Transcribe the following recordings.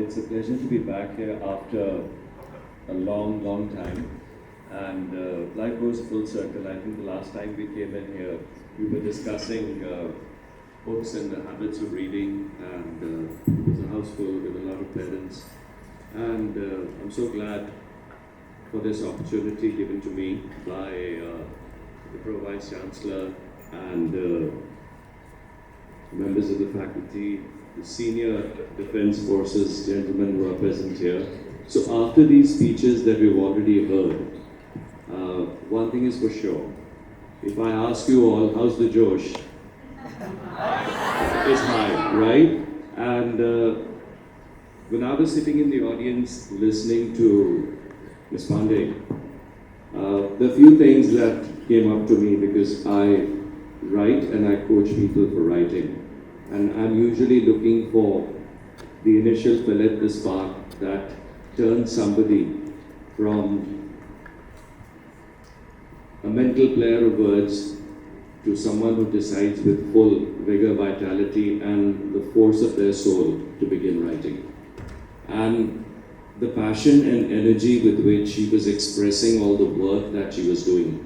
it's a pleasure to be back here after a long, long time. And life goes full circle. I think the last time we came in here, we were discussing books and the habits of reading, and it was a house full with a lot of parents. And I'm so glad for this opportunity given to me by the Pro Vice Chancellor and members of the faculty, the senior Defence Forces gentlemen who are present here. So after these speeches that we've already heard, one thing is for sure. If I ask you all, how's the Josh? It's high, right? And when I was sitting in the audience listening to Ms. Pandey, there are few things that came up to me because I write and I coach people for writing. And I'm usually looking for the initial fillet, the spark that turns somebody from a mental player of words to someone who decides with full vigor, vitality, and the force of their soul to begin writing. And the passion and energy with which she was expressing all the work that she was doing,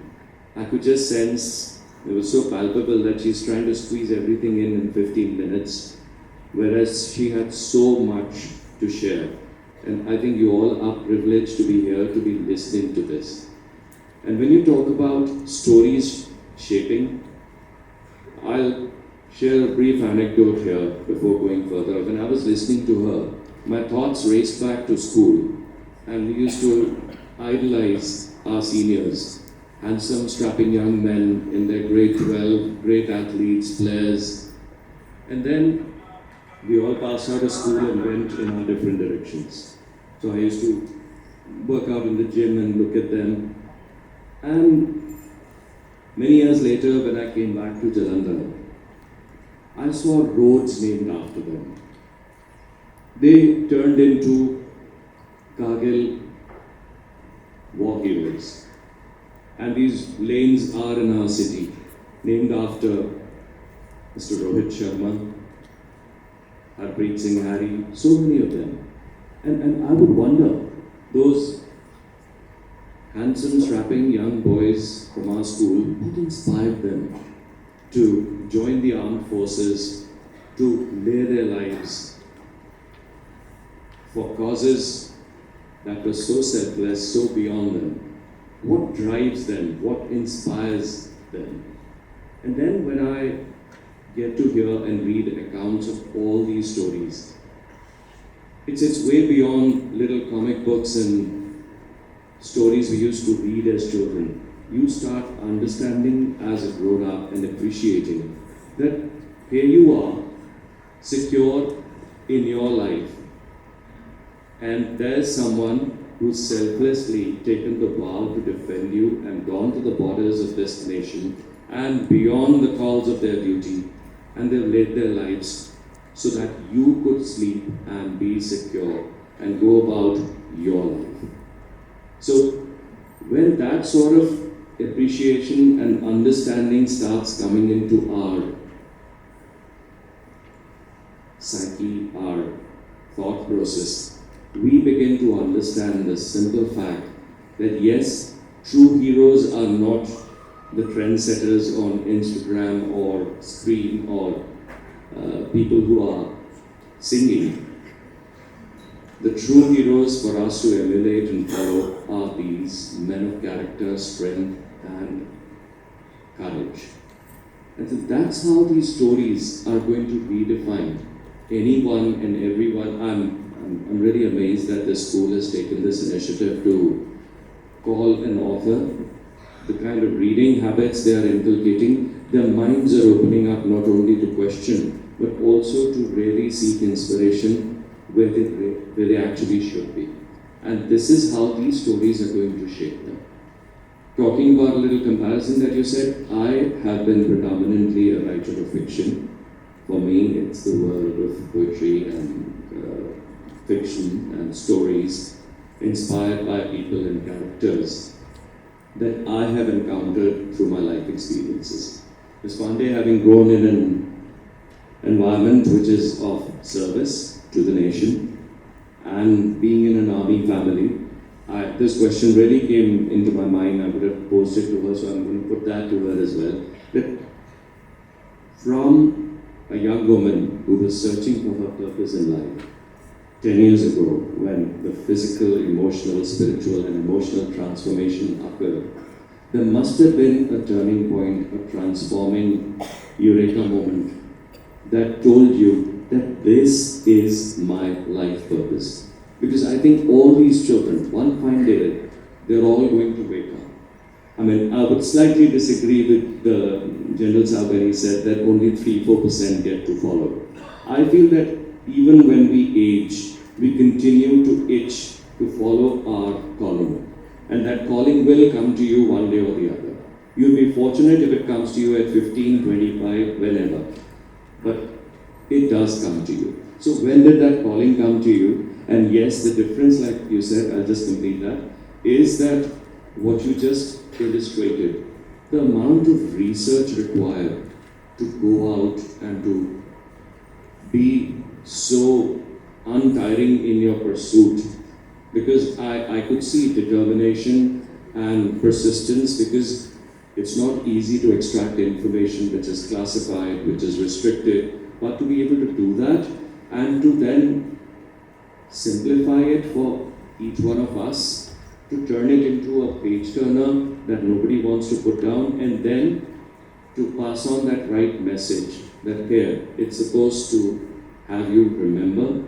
I could just sense it was so palpable that she's trying to squeeze everything in 15 minutes, whereas she had so much to share. And I think you all are privileged to be here, to be listening to this. And when you talk about stories shaping, I'll share a brief anecdote here before going further. When I was listening to her, my thoughts raced back to school, and we used to idolize our seniors, handsome, strapping young men in their grade 12, great athletes, players. And then we all passed out of school and went in our different directions. So I used to work out in the gym and look at them. And many years later, when I came back to Jalandhar, I saw roads named after them. They turned into Kargil war heroes. And these lanes are in our city, named after Mr. Rohit Sharma, Harpreet Singh Harry, so many of them. And I would wonder, those handsome, strapping young boys from our school, what inspired them to join the armed forces, to lay their lives for causes that were so selfless, so beyond them? What drives them? What inspires them? And then when I get to hear and read accounts of all these stories, it's way beyond little comic books and stories we used to read as children. You start understanding as a grown-up and appreciating that here you are, secure in your life, and there's someone who's selflessly taken the vow to defend you and gone to the borders of this nation and beyond the calls of their duty, and they've laid their lives so that you could sleep and be secure and go about your life. So when that sort of appreciation and understanding starts coming into our psyche, our thought process, we begin to understand the simple fact that yes, true heroes are not the trendsetters on Instagram or screen or people who are singing. The true heroes for us to emulate and follow are these men of character, strength, and courage. And so that's how these stories are going to redefine anyone and everyone. I'm really amazed that the school has taken this initiative to call an author. The kind of reading habits they are inculcating, their minds are opening up not only to question, but also to really seek inspiration where they actually should be. And this is how these stories are going to shape them. Talking about a little comparison that you said, I have been predominantly a writer of fiction. For me, it's the world of poetry and fiction and stories inspired by people and characters that I have encountered through my life experiences. Ms. Pandey, having grown in an environment which is of service to the nation, and being in an army family, this question really came into my mind. I would have posed it to her, so I'm going to put that to her as well. That from a young woman who was searching for her purpose in life 10 years ago, when the physical, emotional, spiritual, and emotional transformation occurred, there must have been a turning point, a transforming eureka moment that told you that this is my life purpose. Because I think all these children, one fine day, they're all going to wake up. I mean, I would slightly disagree with the General Sahab when he said that only 3-4% get to follow. I feel that even when we age, we continue to itch to follow our calling. And that calling will come to you one day or the other. You'll be fortunate if it comes to you at 15, 25, whenever. But it does come to you. So when did that calling come to you? And yes, the difference, like you said, I'll just complete that, is that what you just illustrated, the amount of research required to go out and to be so untiring in your pursuit. Because I could see determination and persistence, because it's not easy to extract information which is classified, which is restricted, but to be able to do that and to then simplify it for each one of us, to turn it into a page turner that nobody wants to put down, and then to pass on that right message that here, it's supposed to have you remember,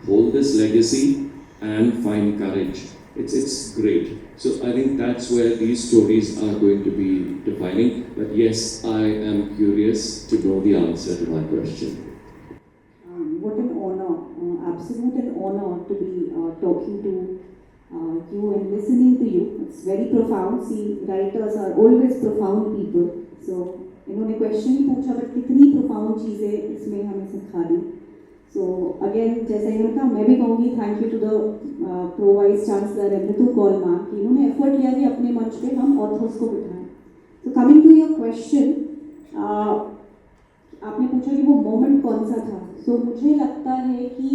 hold this legacy, and find courage. It's great. So I think that's where these stories are going to be defining. But yes, I am curious to know the answer to my question. What an honor, absolute an honor to be talking to you and listening to you. It's very profound. See, writers are always profound people. So, इन्होंने question ही पूछा but कितनी profound चीज़ें इसमें हमें सिखा दी. So again, जैसा इन्होंने कहा, मैं भी कहूँगी thank you to the Pro Vice Chancellor and Ritu Kaul ma'am कि इन्होंने effort लिया कि अपने मंच पे हम authors को बिठाएं. So coming to your question, आपने पूछा कि वो moment कौन सा था. So मुझे लगता है कि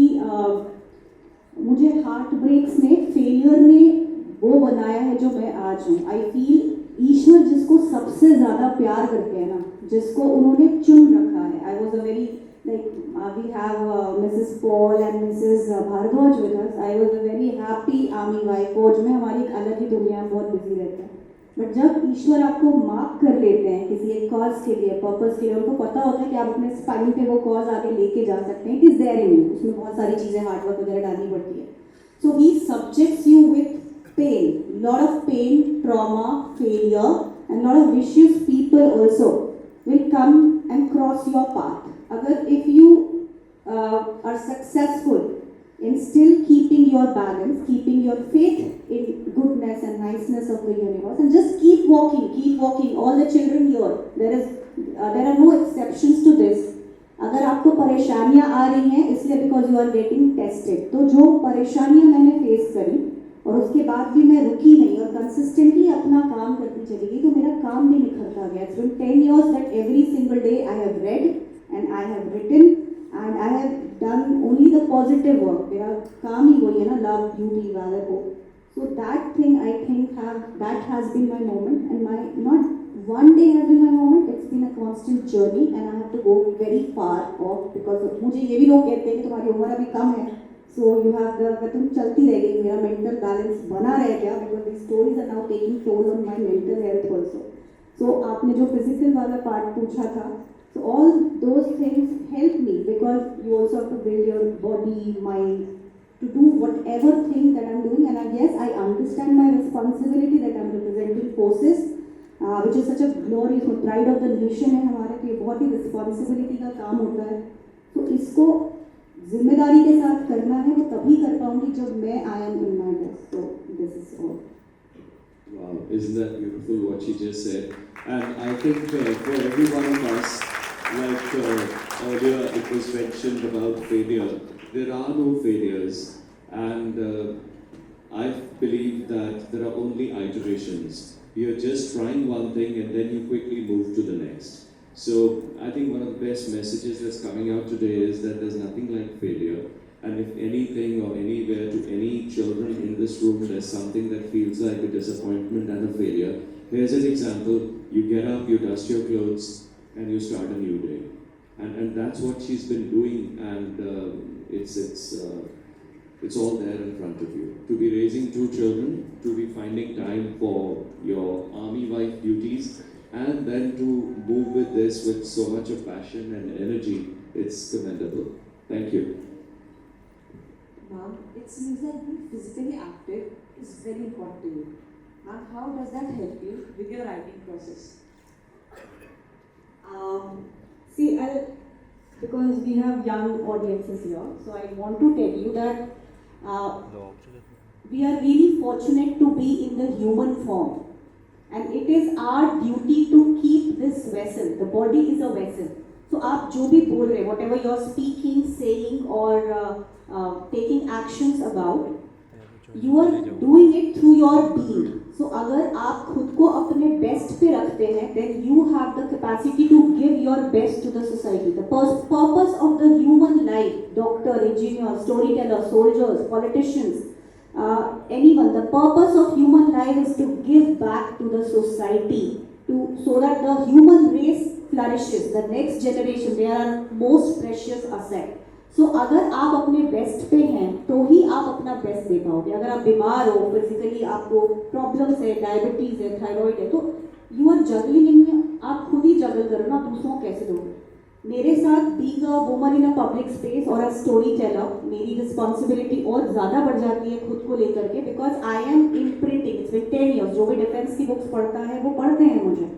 मुझे हार्ट ब्रेक्स ने फेलियर ने वो बनाया है जो मैं आज हूँ. आई फील ईश्वर जिसको सबसे ज़्यादा प्यार करते हैं ना, जिसको उन्होंने चुन रखा है. I was a very we have Mrs. Paul and Mrs. Bhardwaj with us. I was a very happy army wife. फौज में हमारी एक अलग ही दुनिया बहुत बिजी रहता है. बट जब ईश्वर आपको मार्क कर लेते हैं किसी एक कॉज के लिए, पर्पस के लिए, उनको पता होता है कि आप अपने स्पाइन पे वो कॉज आगे लेके जा सकते हैं. It is there in you. उसमें बहुत सारी चीज़ें हार्डवर्क वगैरह डालनी पड़ती है. So he subjects you with pain, lot of pain, trauma, failure and lot of vicious people also will come and cross your path. अगर if you are successful in still keeping your balance, keeping your faith in goodness and niceness of the universe, and just keep walking. All the children here, there are no exceptions to this. अगर आपको परेशानियां आ रही हैं इसलिए because you are getting tested, तो जो परेशानियां मैंने फेस करी और उसके बाद भी मैं रुकी नहीं और कंसिस्टेंटली अपना काम करती चली गई, तो मेरा काम भी निखरता गया. It's been 10 years that every single day I have read and I have written and I have done only the positive work. मेरा काम ही वही है ना, love, beauty, valor, hope. So that thing I think that has been my moment, and my not one day has been my moment. It's been a constant journey and I have to go very far off because मुझे ये भी लोग कहते हैं कि तुम्हारी उम्र अभी कम है, so you have the तुम चलती रह गई. मेरा mental balance बना रह गया because these stories are now taking toll on my mental health also. So आपने जो physical वाला part पूछा था, so all those things help me because you also have to build your body, mind to do whatever thing that I'm doing. And yes, I understand my responsibility that I'm representing forces, which is such a glorious pride of the nation है हमारा कि बहुत ही responsibility का काम होता है. तो इसको जिम्मेदारी के साथ करना है, वो तभी कर पाऊंगी जब मैं I am in my best. So this is all. Wow, isn't that beautiful what she just said? And I think for every one of us, like earlier it was mentioned about failure, there are no failures, and I believe that there are only iterations. You're just trying one thing and then you quickly move to the next. So I think one of the best messages that's coming out today is that there's nothing like failure. And if anything or anywhere to any children in this room there's something that feels like a disappointment and a failure, here's an example. You get up, you dust your clothes, and you start a new day. And that's what she's been doing, and it's all there in front of you. To be raising two children, to be finding time for your army wife duties, and then to move with this with so much of passion and energy, it's commendable. Thank you. Ma'am, it seems that being physically active is very important to you. Ma'am, how does that help you with your writing process? Because we have young audiences here, so I want to tell you that we are really fortunate to be in the human form. And it is our duty to keep this vessel. The body is a vessel. So आप जो भी बोल रहे, whatever you're speaking, saying, or taking actions about, you are doing it through your being. So अगर आप खुद को अपने best पे रखते हैं, then you have the capacity to give your best to the society. The purpose of the human life, doctor, engineer, storyteller, soldiers, politicians, anyone, the purpose of human life is to give back to the society, so that the human race flourishes. The next generation, they are our most precious asset. So अगर आप अपने best पे हैं तो ही आप अपना best दे पाओगे. अगर आप बीमार हो, फिजिकली आपको प्रॉब्लम्स है, डायबिटीज है, थायराइड है, तो यू आर जगलिंग इन, आप खुद ही जगल करो ना, दूसरों को कैसे दोगे. मेरे साथ being a woman in a public space और अ स्टोरी टेलर, मेरी रिस्पॉन्सिबिलिटी और ज़्यादा बढ़ जाती है खुद को लेकर के, because I M imprinting. It's been 10 years. जो भी डिफेंस की बुक्स पढ़ता है वो पढ़ते हैं मुझे.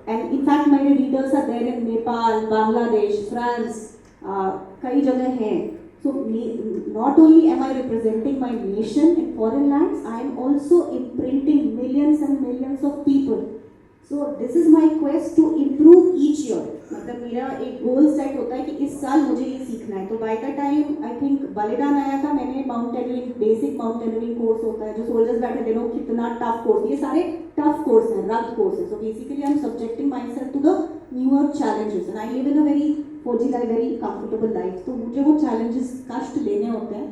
एंड इनफैक्ट मेरे readers are there in Nepal, Bangladesh, France, कई जगह हैं. So not only am I representing my nation in foreign lands, I am also imprinting millions and millions of people. So this is my quest to improve each year. मतलब मेरा एक goal set होता है कि इस साल मुझे ये सीखना है. तो by the time I think बलिदान आया था, मैंने माउंटेनियरिंग, बेसिक माउंटेनियरिंग कोर्स होता है जो सोल्जर्स बैठे थे, लोग कितना टफ कोर्स, ये सारे टफ कोर्स हैं, रग्ड कोर्स है. So basically I am subjecting myself to the newer challenges and I live in a very फौजी लाइफ, वेरी कंफर्टेबल लाइफ. तो मुझे वो चैलेंजेस कष्ट लेने होते हैं.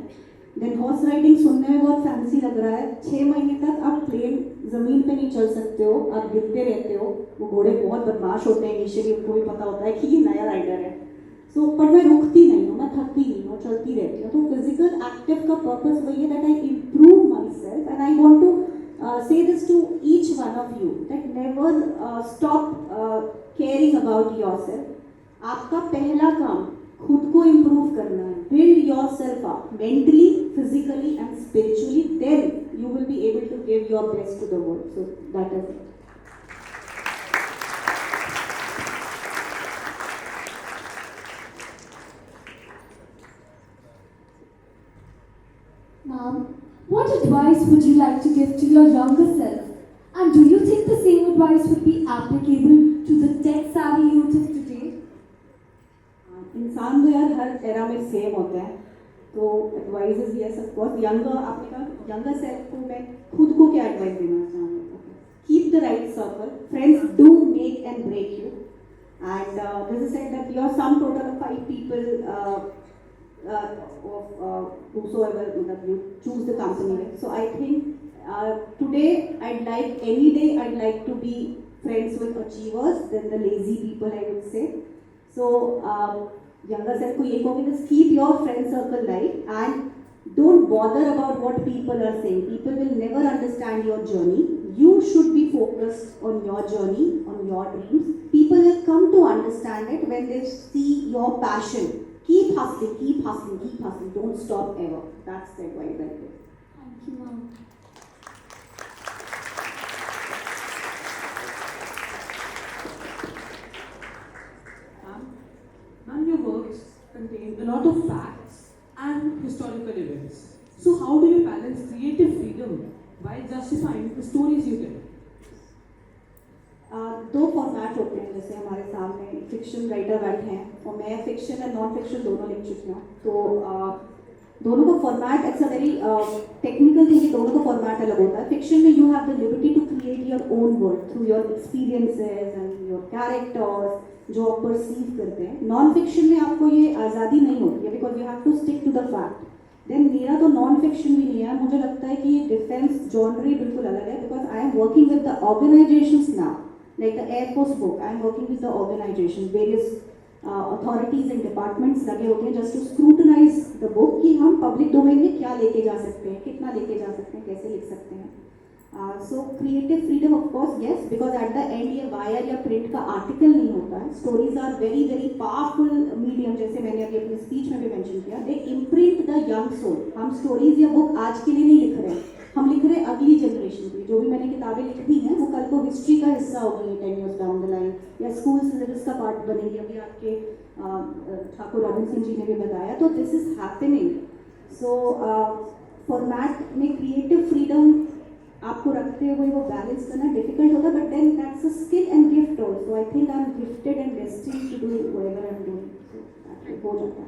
देन हॉर्स राइडिंग सुनने में बहुत फैंसी लग रहा है. 6 महीने तक आप प्लेन ज़मीन पे नहीं चल सकते हो, आप गिरते रहते हो. वो घोड़े बहुत बदमाश होते हैं, इनिशियली उनको भी पता होता है कि ये नया राइडर है. सो पर मैं रुकती नहीं हूँ, मैं थकती नहीं हूँ, चलती रहती हूँ. तो फिजिकल एक्टिव का पर्पस वही है that I improve myself and I want to say this to each one of you, that never stop caring about yourself. आपका पहला काम खुद को इम्प्रूव करना है. Build yourself up mentally, physically and spiritually, then you will be able to give your best to the world. So that is it. Ma'am, what advice would you like to give to your younger self? And do you think the same advice would be applicable to the tech-savvy youth of today? इंसान तो यार हर era में same होता है. तो advises yes of course. Younger, आपने कहा younger self को मैं खुद को क्या एडवाइस देना चाहूँगा? Keep the right circle. Friends do make and break you. And this is said that you are sum total of 5 people of whosoever you choose the company with. So I think today any day I'd like to be friends with achievers than the lazy people, I would say. So younger self को ये कहूँगी, just keep your friend circle light and don't bother about what people are saying. People will never understand your journey. You should be focused on your journey, on your dreams. People will come to understand it when they see your passion. Keep hustling, keep hustling, keep hustling. Don't stop ever. That's the advice I give. Thank you, Ma'am. Ma'am, your works contain a lot of facts and historical events. So how do you balance creative freedom while justifying the stories you tell? दो format होते हैं. जैसे हमारे सामने fiction writer बैठे हैं और मैं फिक्शन और नॉन फिक्शन दोनों लिख चुकी हूँ. तो दोनों का format, it's a very technical thing. दोनों का फॉर्मेट अलग होता है. फिक्शन में you have the liberty to create your own world through your experiences and your characters जो आप परसीव करते हैं। नॉन फिक्शन में आपको ये आज़ादी नहीं होती है because you have to stick to the fact. Then मेरा तो नॉन फिक्शन भी नहीं है, मुझे लगता है कि ये डिफेंस जॉनरी बिल्कुल अलग है because I am working with the organisations now, like the air force book I am working with the organisation, various authorities and departments लगे होते हैं just to scrutinise the book कि हम पब्लिक डोमेन में क्या लेके जा सकते हैं, कितना लेके जा सकते हैं, कैसे लिख सकते हैं। So creative freedom of course yes, because at the end ये वायर या प्रिंट का आर्टिकल नहीं होता है। Stories are very very powerful medium, जैसे मैंने अभी अपनी स्पीच में भी मेंशन किया, they imprint the young soul. हम स्टोरीज या बुक आज के लिए नहीं लिख रहे हैं, हम लिख रहे हैं अगली जनरेशन के लिए। जो भी मैंने किताबें लिखी हैं वो कल को हिस्ट्री का हिस्सा हो गई 10 years डाउन द लाइन, या स्कूल सिलेबस का पार्ट बनेगी। अभी आपके ठाकुर रविंद्र सिंह जी ने भी बताया, तो this is happening. So format में क्रिएटिव फ्रीडम आपको रखते हुए वो बैलेंस करना डिफिकल्ट होता है, but then that's a skill and gift also. I think I am gifted and destined to do whatever I am doing, हो जाता है।